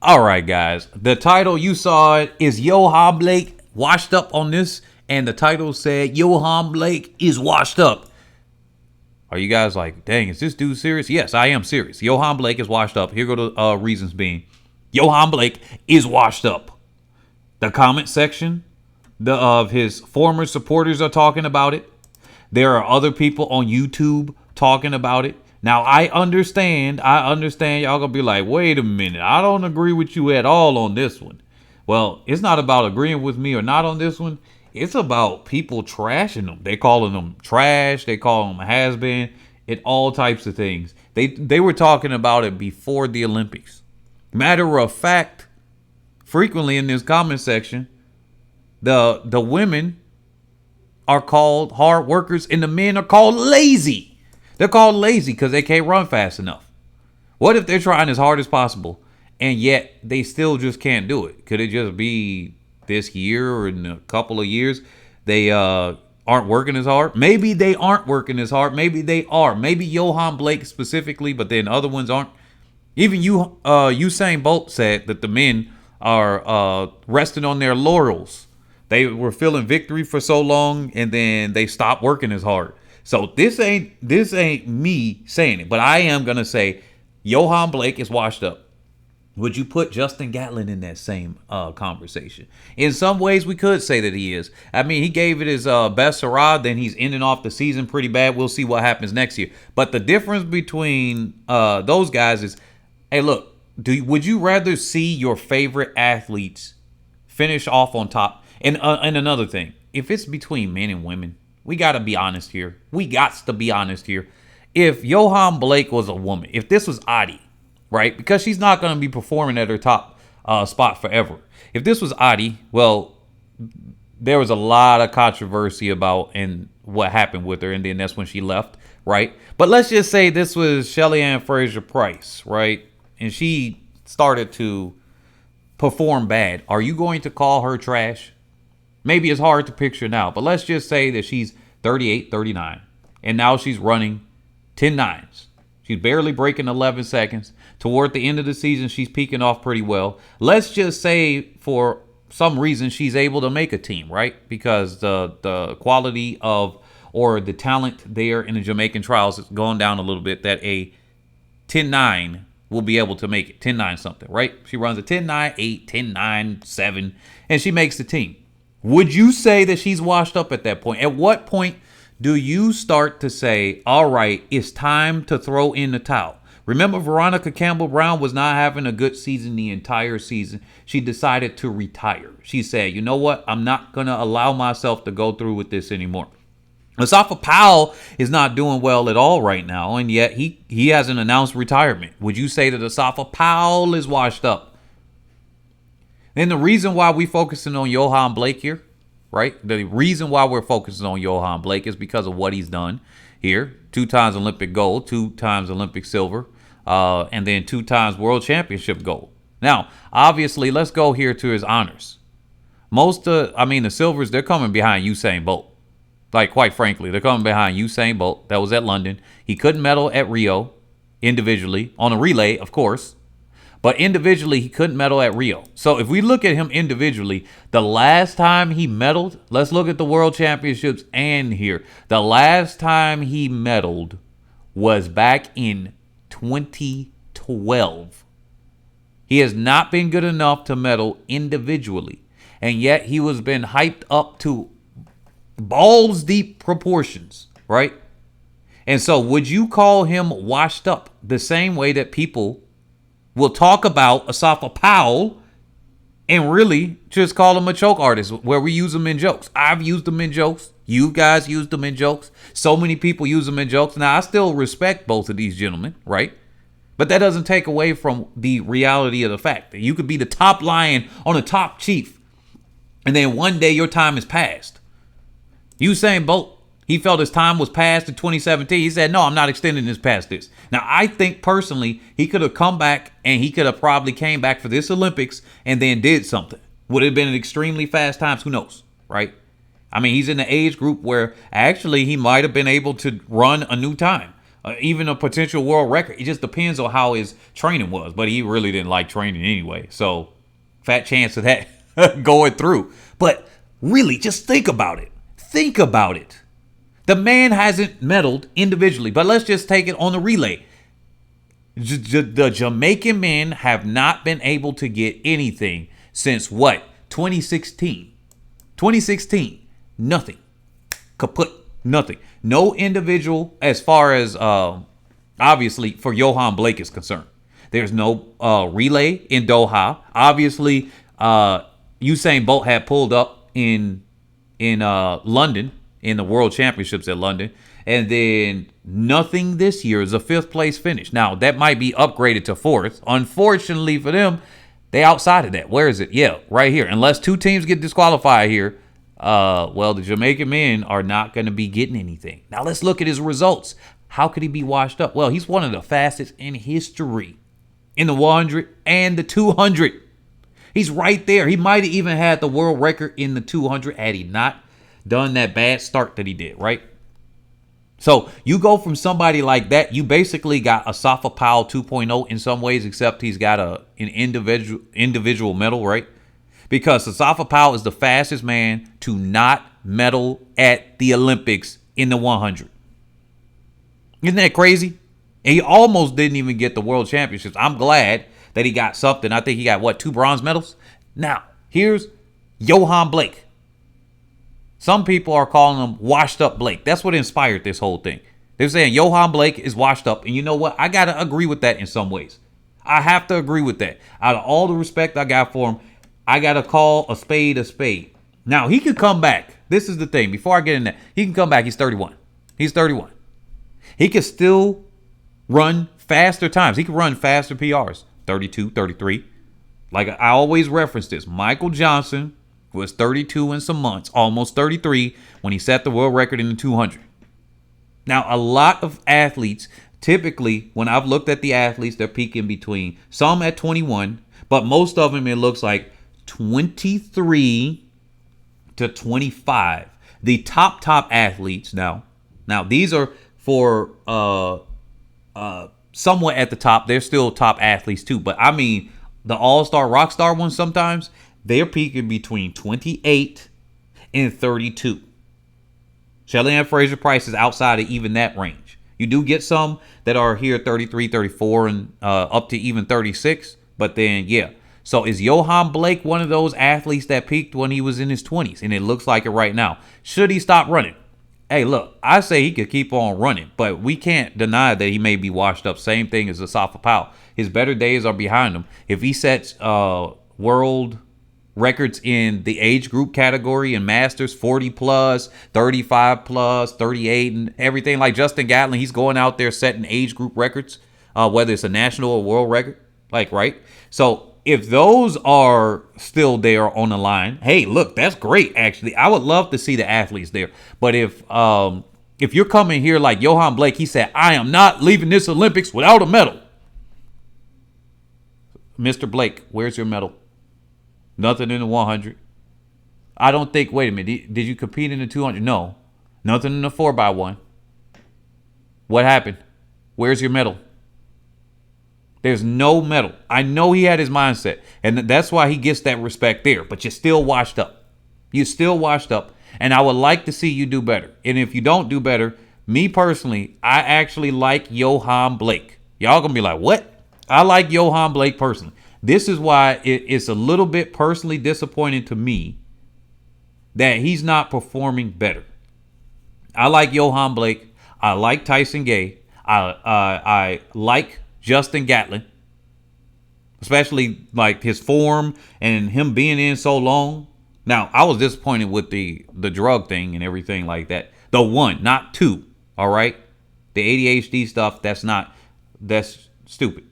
All right, guys. The title, you saw it, is Yohan Blake washed up on this. And the title said, Yohan Blake is washed up. Are you guys like, dang, is this dude serious? Yes, I am serious. Yohan Blake is washed up. Here go the reasons being. Yohan Blake is washed up. The comment section of his former supporters are talking about it. There are other people on YouTube talking about it. Now, I understand y'all gonna be like, wait a minute, I don't agree with you at all on this one. Well, it's not about agreeing with me or not on this one. It's about people trashing them. They calling them trash. They call them has-been. It all types of things. They were talking about it before the Olympics. Matter of fact, frequently in this comment section, the women are called hard workers and the men are called lazy. They're called lazy because they can't run fast enough. What if they're trying as hard as possible and yet they still just can't do it? Could it just be this year or in a couple of years they aren't working as hard? Maybe they aren't working as hard. Maybe they are. Maybe Yohan Blake specifically, but then other ones aren't. Even Usain Bolt said that the men are resting on their laurels. They were feeling victory for so long and then they stopped working as hard. So this ain't me saying it, but I am gonna say Yohan Blake is washed up. Would you put Justin Gatlin in that same conversation? In some ways, we could say that he is. I mean, he gave it his best hurrah. Then he's ending off the season pretty bad. We'll see what happens next year. But the difference between those guys is, hey, look, would you rather see your favorite athletes finish off on top? And another thing, if it's between men and women, we got to be honest here. If Yohan Blake was a woman, if this was Adi, right? Because she's not going to be performing at her top spot forever. If this was Adi, well, there was a lot of controversy about and what happened with her, and then that's when she left, right? But let's just say this was Shelly Ann Fraser-Price, right? And she started to perform bad. Are you going to call her trash? Maybe it's hard to picture now, but let's just say that she's 38, 39, and now she's running 10 nines. She's barely breaking 11 seconds. Toward the end of the season, she's peaking off pretty well. Let's just say for some reason she's able to make a team, right? Because the quality of or the talent there in the Jamaican trials is going down a little bit, that a 10-9 will be able to make it. 10-9 something, right? She runs a 10-9, 8, 10-9, 7, and she makes the team. Would you say that she's washed up at that point? At what point do you start to say, all right, it's time to throw in the towel? Remember, Veronica Campbell-Brown was not having a good season the entire season. She decided to retire. She said, you know what? I'm not going to allow myself to go through with this anymore. Asafa Powell is not doing well at all right now, and yet he hasn't announced retirement. Would you say that Asafa Powell is washed up? And the reason why we're focusing on Yohan Blake here, right? The reason why we're focusing on Yohan Blake is because of what he's done here. 2 times Olympic gold, 2 times Olympic silver, and then 2 times world championship gold. Now, obviously, let's go here to his honors. The silvers, they're coming behind Usain Bolt. Like, quite frankly, they're coming behind Usain Bolt. That was at London. He couldn't medal at Rio individually, on a relay, of course. But individually, he couldn't medal at Rio. So if we look at him individually, the last time he medaled, let's look at the World Championships and here. The last time he medaled was back in 2012. He has not been good enough to medal individually. And yet he was been hyped up to balls deep proportions, right? And so would you call him washed up the same way that people will talk about Asafa Powell and really just call him a choke artist, where we use him in jokes? I've used him in jokes. You guys used him in jokes. So many people use him in jokes. Now, I still respect both of these gentlemen, right? But that doesn't take away from the reality of the fact that you could be the top lion on the top chief, and then one day your time is passed. Usain Bolt, he felt his time was past in 2017. He said, no, I'm not extending this past this. Now, I think personally, he could have come back and he could have probably came back for this Olympics and then did something. Would it have been an extremely fast times? Who knows, right? I mean, he's in the age group where actually he might have been able to run a new time. even a potential world record. It just depends on how his training was. But he really didn't like training anyway. So fat chance of that going through. But really, just think about it. Think about it. The man hasn't medaled individually, but let's just take it on the relay. The Jamaican men have not been able to get anything since what? 2016. 2016. Nothing. Kaput. Nothing. No individual as far as obviously for Yohan Blake is concerned. There's no relay in Doha. Obviously, Usain Bolt had pulled up in London in the World Championships at London, and then nothing this year is a 5th place finish. Now that might be upgraded to 4th. Unfortunately for them, they outside of that. Where is it? Yeah, right here. Unless 2 teams get disqualified here, well, the Jamaican men are not going to be getting anything. Now let's look at his results. How could he be washed up? Well, he's one of the fastest in history in the 100 and the 200. He's right there. He might have even had the world record in the 200 had he not done that bad start that he did, right? So you go from somebody like that, you basically got a HnSATR 2.0 in some ways, except he's got an individual medal, right? Because HnSATR is the fastest man to not medal at the Olympics in the 100. Isn't that crazy? And he almost didn't even get the World Championships. I'm glad that he got something. I think he got, what, 2 bronze medals? Now, here's Yohan Blake. Some people are calling him Washed Up Blake. That's what inspired this whole thing. They're saying Yohan Blake is washed up. And you know what? I got to agree with that in some ways. I have to agree with that. Out of all the respect I got for him, I got to call a spade a spade. Now, he could come back. This is the thing. Before I get in that, he can come back. He's 31. He's 31. He can still run faster times. He can run faster PRs. 32, 33. Like I always reference this. Michael Johnson was 32 in some months, almost 33 when he set the world record in the 200. Now, a lot of athletes, typically, when I've looked at the athletes, they're peaking between some at 21, but most of them, it looks like 23 to 25. The top athletes now these are for somewhat at the top. They're still top athletes too, but I mean the all-star, rock star ones sometimes, they're peaking between 28 and 32. Shelly-Ann Fraser-Price is outside of even that range. You do get some that are here 33, 34, and up to even 36. But then, yeah. So is Yohan Blake one of those athletes that peaked when he was in his 20s? And it looks like it right now. Should he stop running? Hey, look, I say he could keep on running, but we can't deny that he may be washed up. Same thing as HnSATR. His better days are behind him. If he sets world records in the age group category and masters, 40 plus, 35 plus, 38 and everything, like Justin Gatlin, he's going out there setting age group records, whether it's a national or world record, like, right? So if those are still there on the line, hey, look, that's great. Actually, I would love to see the athletes there. But if you're coming here like Yohan Blake, he said, I am not leaving this Olympics without a medal. Mr. Blake, where's your medal? Nothing in the 100. I don't think, wait a minute, did you compete in the 200? No. Nothing in the 4x1. What happened? Where's your medal? There's no medal. I know he had his mindset, and that's why he gets that respect there, but you're still washed up. You're still washed up, and I would like to see you do better. And if you don't do better, me personally, I actually like Yohan Blake. Y'all gonna be like, what? I like Yohan Blake personally. This is why it's a little bit personally disappointing to me that he's not performing better. I like Yohan Blake. I like Tyson Gay. I like Justin Gatlin, especially like his form and him being in so long. Now, I was disappointed with the drug thing and everything like that. The 1, not 2. All right. The ADHD stuff, that's stupid.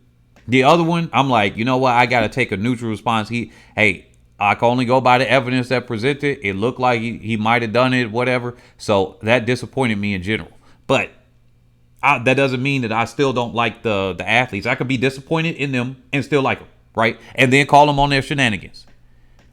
The other one, I'm like, you know what? I got to take a neutral response. I can only go by the evidence that presented. It looked like he might have done it, whatever. So that disappointed me in general. But that doesn't mean that I still don't like the athletes. I could be disappointed in them and still like them, right? And then call them on their shenanigans.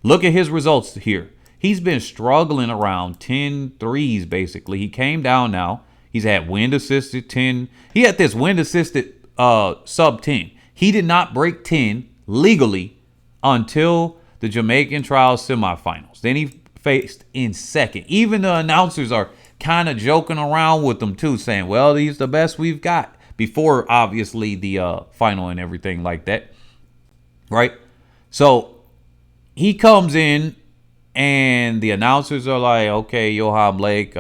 Look at his results here. He's been struggling around 10 threes, basically. He came down now. He's had wind assisted 10. He had this wind assisted sub 10. He did not break 10 legally until the Jamaican trials semifinals. Then he faced in second. Even the announcers are kind of joking around with them too, saying, well, he's the best we've got, before obviously the final and everything like that, right? So he comes in and the announcers are like, okay, Yohan Blake,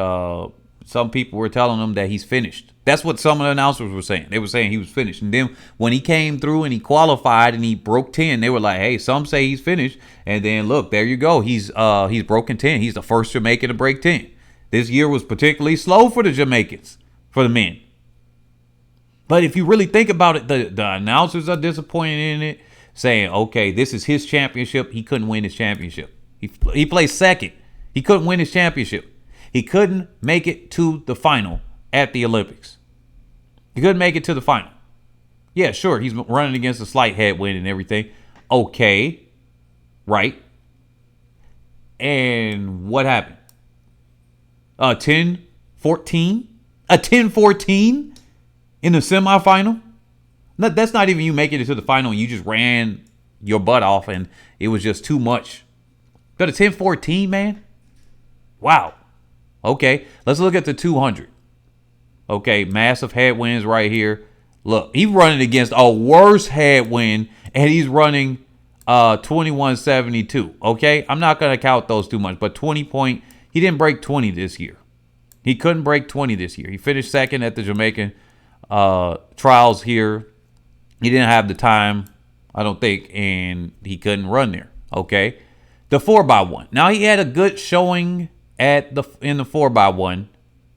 some people were telling him that he's finished. That's what some of the announcers were saying. They were saying he was finished. And then when he came through and he qualified and he broke 10, they were like, hey, some say he's finished. And then look, there you go. He's broken 10. He's the first Jamaican to break 10. This year was particularly slow for the Jamaicans, for the men. But if you really think about it, the announcers are disappointed in it, saying, okay, this is his championship. He couldn't win his championship. He placed second. He couldn't win his championship. He couldn't make it to the final at the Olympics. He couldn't make it to the final. Yeah, sure, he's running against a slight headwind and everything. Okay, right. And what happened? 10-14? A 10-14 in the semifinal? No, that's not even you making it to the final and you just ran your butt off and it was just too much. But a 10-14, man? Wow. Okay, let's look at the 200. Okay, massive headwinds right here. Look, he's running against a worse headwind, and he's running 21.72. Okay, I'm not going to count those too much, but he didn't break 20 this year. He couldn't break 20 this year. He finished second at the Jamaican trials here. He didn't have the time, I don't think, and he couldn't run there. Okay, the 4x1. Now, he had a good showing in the 4x1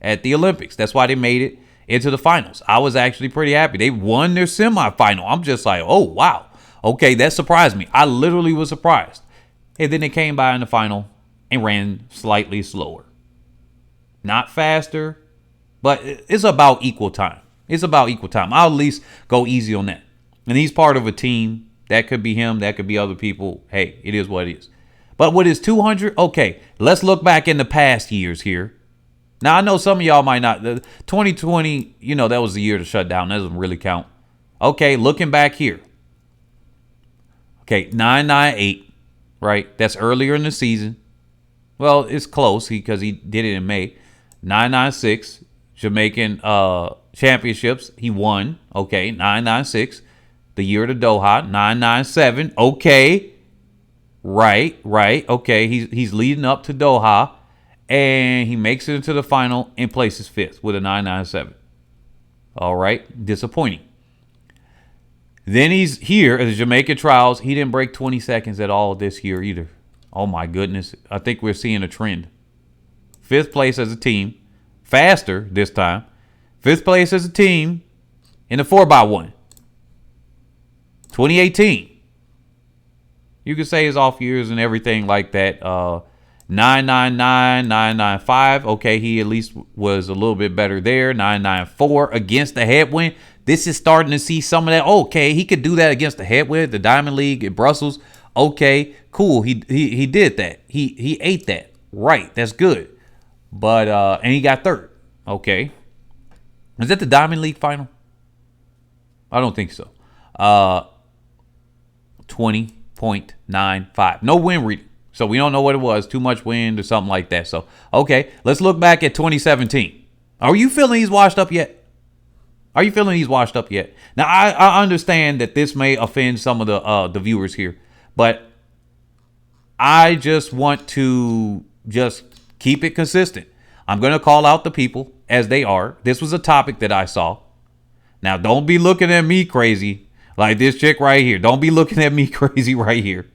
at the Olympics. That's why they made it into the finals. I was actually pretty happy. They won their semifinal. I'm just like, oh, wow. Okay, that surprised me. I literally was surprised. And then they came by in the final and ran slightly slower. Not faster, but it's about equal time. It's about equal time. I'll at least go easy on that. And he's part of a team. That could be him. That could be other people. Hey, it is what it is. But with his 200, okay, let's look back in the past years here. Now, I know some of y'all might not. 2020, that was the year to shut down. That doesn't really count. Okay, looking back here. Okay, 998, right? That's earlier in the season. Well, it's close because he did it in May. 996, Jamaican championships. He won. Okay, 996. The year to Doha, 997. Okay, right. Okay, he's leading up to Doha. And he makes it into the final and places fifth with a 997. All right. Disappointing. Then he's here at the Jamaican trials. He didn't break 20 seconds at all this year either. Oh, my goodness. I think we're seeing a trend. Fifth place as a team. Faster this time. Fifth place as a team in the 4x1. 2018. You could say his off years and everything like that. 999, 995. Okay, he at least was a little bit better there. 994 against the headwind. This is starting to see some of that. Okay, he could do that against the headwind, the Diamond League in Brussels. Okay, cool. He did that. He ate that. Right, that's good. But and he got third. Okay, is that the Diamond League final? I don't think so. 20.95. No win reading. So we don't know what it was. Too much wind or something like that. So, okay, let's look back at 2017. Are you feeling he's washed up yet? Are you feeling he's washed up yet? Now, I understand that this may offend some of the viewers here, but I just want to just keep it consistent. I'm going to call out the people as they are. This was a topic that I saw. Now, don't be looking at me crazy like this chick right here. Don't be looking at me crazy right here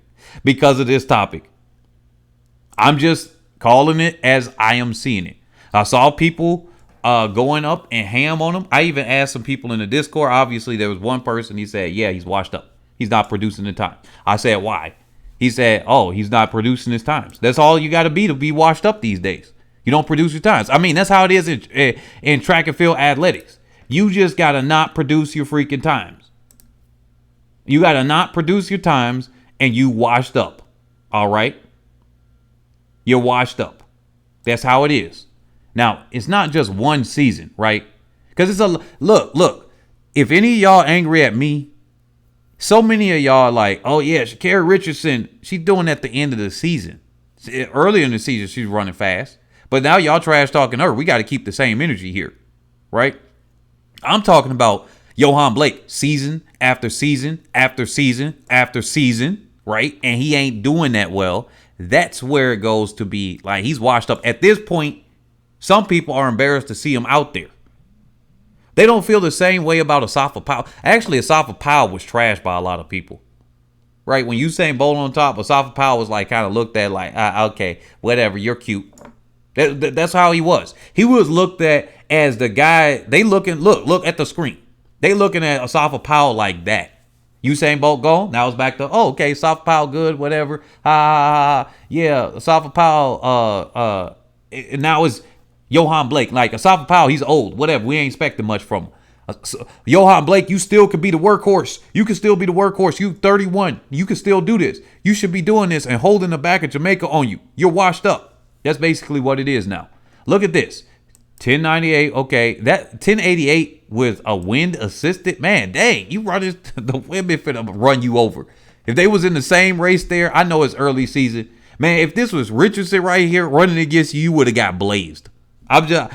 because of this topic. I'm just calling it as I am seeing it. I saw people going up and ham on him. I even asked some people in the Discord. Obviously, there was one person. He said, yeah, he's washed up. He's not producing the time. I said, why? He said, oh, he's not producing his times. That's all you got to be washed up these days. You don't produce your times. I mean, that's how it is in track and field athletics. You just got to not produce your freaking times. You got to not produce your times and you washed up. All right? You're washed up. That's how it is. Now, it's not just one season, right? Because it's a look. If any of y'all angry at me, so many of y'all like, oh yeah, Sha'Carri Richardson, she's doing at the end of the season. Earlier in the season, she's running fast. But now y'all trash talking her. We got to keep the same energy here, right? I'm talking about Yohan Blake, season after season after season after season, right? And he ain't doing that well. That's where it goes to be like he's washed up. At this point, some people are embarrassed to see him out there. They don't feel the same way about HnSATR Powell. Actually, HnSATR Powell was trashed by a lot of people. Right? When Usain Bolt on top, HnSATR Powell was like kind of looked at like, okay, whatever, you're cute. That's how he was. He was looked at as the guy. They look at the screen. They looking at HnSATR Powell like that. Usain Bolt gone. Now it's back to, oh, okay, HnSATR Powell good, whatever. Yeah, HnSATR Powell. Now it's Yohan Blake. Like HnSATR Powell, he's old. Whatever. We ain't expecting much from him. Yohan Blake, you still could be the workhorse. You can still be the workhorse. You 31. You can still do this. You should be doing this and holding the back of Jamaica on you. You're washed up. That's basically what it is now. Look at this. 1098. Okay. That 1088 with a wind assisted. Man, dang. You run this, the women finna run you over. If they was in the same race there, I know it's early season. Man, if this was Richardson right here running against you, you would have got blazed. I'm just...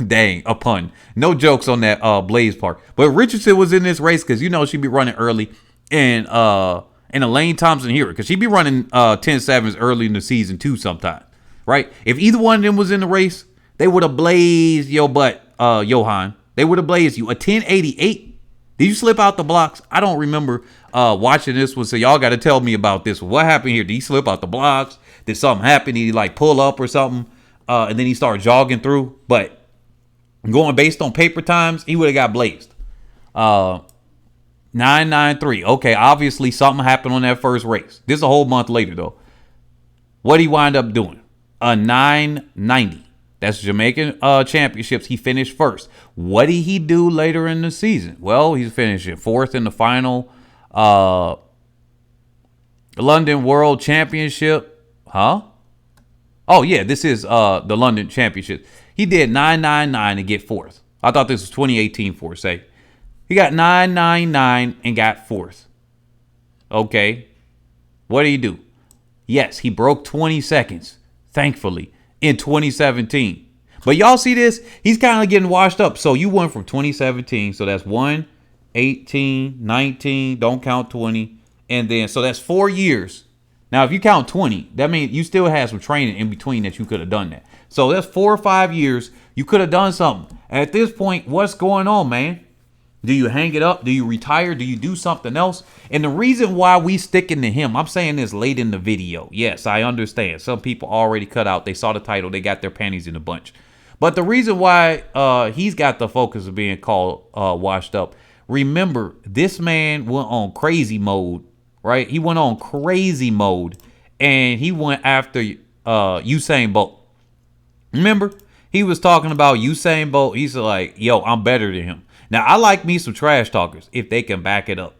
Dang, a pun. No jokes on that Blaze part. But Richardson was in this race because you know she'd be running early and Elaine Thompson here because she'd be running 10-7s early in the season too sometimes. Right? If either one of them was in the race, they would have blazed your butt, Yohan. They would have blazed you. A 1088. Did you slip out the blocks? I don't remember watching this one, so y'all got to tell me about this one. What happened here? Did he slip out the blocks? Did something happen? Did he like pull up or something? And then he started jogging through. But going based on paper times, he would have got blazed. 993. Okay, obviously something happened on that first race. This is a whole month later, though. What did he wind up doing? A 990. That's Jamaican championships. He finished first. What did he do later in the season? Well, he's finishing fourth in the final London World Championship. Huh? Oh, yeah, this is the London Championship. He did 999 to get fourth. I thought this was 2018 for a sake. He got 999 and got fourth. Okay. What did he do? Yes, he broke 20 seconds, thankfully, in 2017. But y'all see this? He's kind of getting washed up. So you went from 2017. So that's 1, 18, 19. Don't count 20. And then, so that's 4 years. Now, if you count 20, that means you still have some training in between that you could have done that. So that's 4 or 5 years. You could have done something. At this point, what's going on, man? Do you hang it up? Do you retire? Do you do something else? And the reason why we sticking to him, I'm saying this late in the video. Yes, I understand. Some people already cut out. They saw the title. They got their panties in a bunch. But the reason why he's got the focus of being called washed up, remember, this man went on crazy mode, right? He went on crazy mode, and he went after Usain Bolt. Remember? He was talking about Usain Bolt. He's like, yo, I'm better than him. Now, I like me some trash talkers if they can back it up.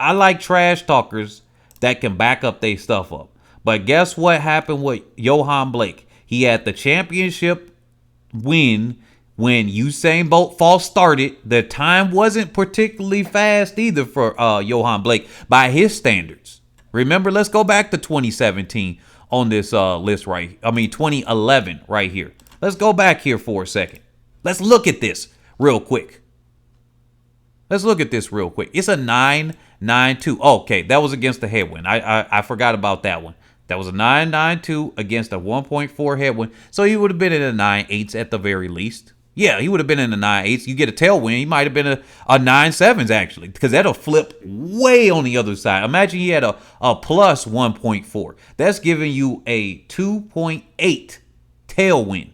I like trash talkers that can back up their stuff up. But guess what happened with Yohan Blake? He had the championship win when Usain Bolt false started. The time wasn't particularly fast either for Yohan Blake by his standards. Remember, let's go back to 2017 on this list right. 2011 right here. Let's go back here for a second. Let's look at this real quick. It's a 992. Okay, that was against the headwind. I forgot about that one. That was a 992 against a 1.4 headwind. So he would have been in the 9.8s at the very least. Yeah, he would have been in the 9.8s. You get a tailwind, he might have been a 9.7s actually, because that'll flip way on the other side. Imagine he had a plus 1.4. That's giving you a 2.8 tailwind.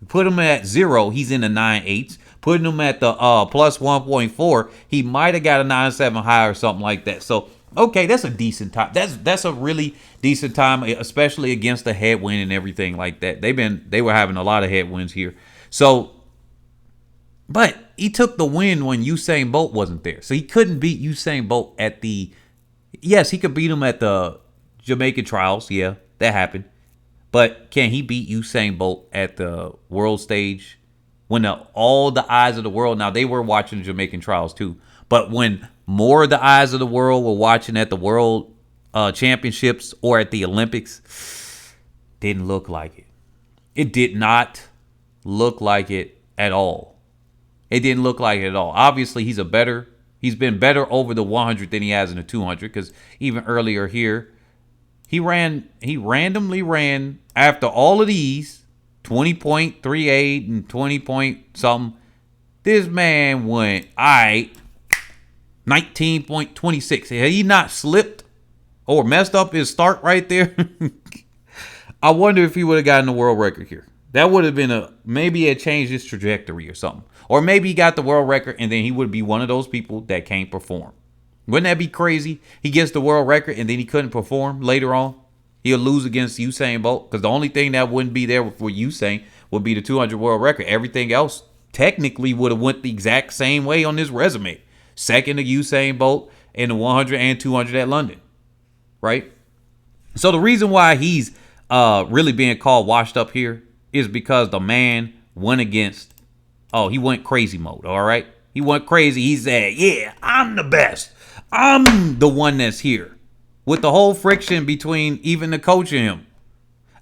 Put him at 0, he's in the 9.8s. Putting him at the plus 1.4, he might have got a 9.7 high or something like that. So, okay, that's a decent time. That's a really decent time, especially against the headwind and everything like that. They were having a lot of headwinds here. So, but he took the win when Usain Bolt wasn't there. So he couldn't beat Usain Bolt at the, yes, he could beat him at the Jamaican trials. Yeah, that happened. But can he beat Usain Bolt at the world stage? When all the eyes of the world, now they were watching the Jamaican trials too, but when more of the eyes of the world were watching at the world championships or at the Olympics, didn't look like it. It did not look like it at all. It didn't look like it at all. Obviously, he's been better over the 100 than he has in the 200, because even earlier here, he randomly ran after all of these 20.38 and 20 point something. This man went, all right, 19.26. Had he not slipped or messed up his start right there, I wonder if he would have gotten the world record here. That would have been maybe it changed his trajectory or something. Or maybe he got the world record and then he would be one of those people that can't perform. Wouldn't that be crazy? He gets the world record and then he couldn't perform later on. He'll lose against Usain Bolt, because the only thing that wouldn't be there for Usain would be the 200 world record. Everything else technically would have went the exact same way on his resume. Second to Usain Bolt in the 100 and 200 at London, right? So the reason why he's really being called washed up here is because the man went against, he went crazy mode, all right? He went crazy. He said, yeah, I'm the best. I'm the one that's here. With the whole friction between even the coach and him.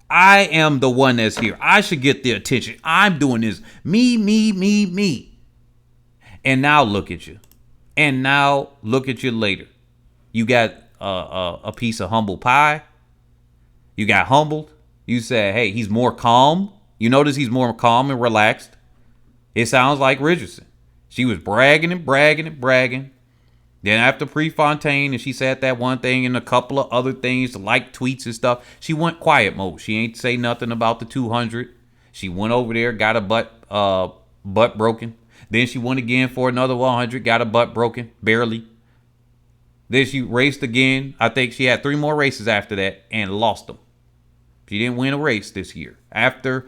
I am the one that's here. I should get the attention. I'm doing this. Me, me, me, me. And now look at you. And now look at you later. You got a piece of humble pie. You got humbled. You said, hey, he's more calm. You notice he's more calm and relaxed. It sounds like Richardson. She was bragging and bragging and bragging. Then after Prefontaine, and she said that one thing and a couple of other things, like tweets and stuff, she went quiet mode. She ain't say nothing about the 200. She went over there, got a butt broken. Then she went again for another 100, got a butt broken, barely. Then she raced again. I think she had 3 more races after that and lost them. She didn't win a race this year. After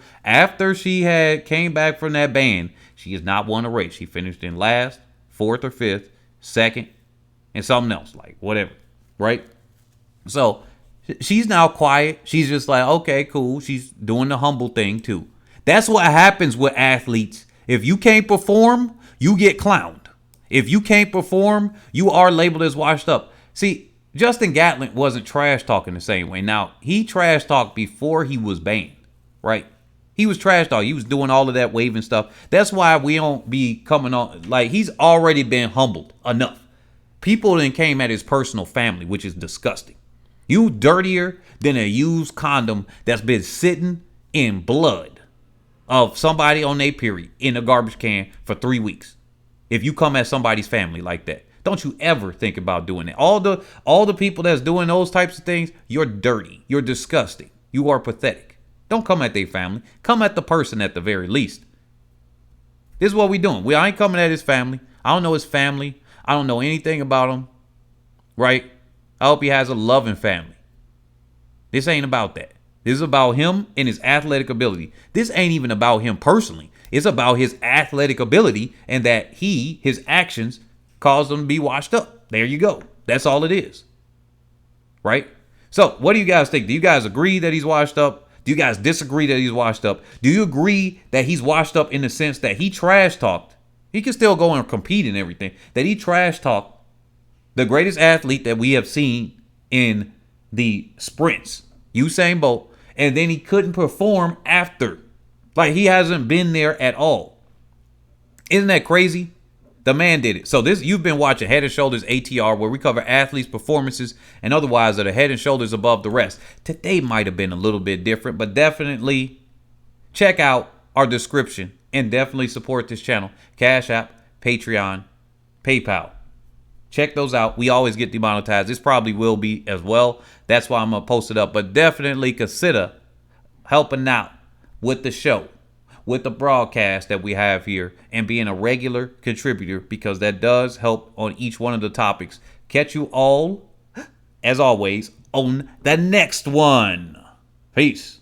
she had came back from that ban, she has not won a race. She finished in last, 4th or 5th, 2nd, and something else, like whatever, right? So she's now quiet. She's just like, okay, cool. She's doing the humble thing too. That's what happens with athletes. If you can't perform, you get clowned. If you can't perform, you are labeled as washed up. See, Justin Gatlin wasn't trash talking the same way. Now, he trash talked before he was banned, right? He was trash talking. He was doing all of that waving stuff. That's why we don't be coming on. Like, he's already been humbled enough. People then came at his personal family, which is disgusting. You dirtier than a used condom that's been sitting in blood of somebody on their period in a garbage can for 3 weeks. If you come at somebody's family like that, don't you ever think about doing that. All the people that's doing those types of things, you're dirty. You're disgusting. You are pathetic. Don't come at their family. Come at the person at the very least. This is what we doing. I ain't coming at his family. I don't know his family. I don't know anything about him, right? I hope he has a loving family. This ain't about that. This is about him and his athletic ability. This ain't even about him personally. It's about his athletic ability and that his actions caused him to be washed up. There you go. That's all it is, right? So what do you guys think? Do you guys agree that he's washed up? Do you guys disagree that he's washed up? Do you agree that he's washed up in the sense that he trash talked? He can still go and compete and everything. That he trash talked the greatest athlete that we have seen in the sprints, Usain Bolt, and then he couldn't perform after. Like, he hasn't been there at all. Isn't that crazy? The man did it. So you've been watching Head and Shoulders ATR, where we cover athletes' performances and otherwise that are head and shoulders above the rest. Today might have been a little bit different, but definitely check out our description and definitely support this channel. Cash App, Patreon, PayPal. Check those out. We always get demonetized. This probably will be as well. That's why I'm going to post it up. But definitely consider helping out with the show, with the broadcast that we have here, and being a regular contributor, because that does help on each one of the topics. Catch you all, as always, on the next one. Peace.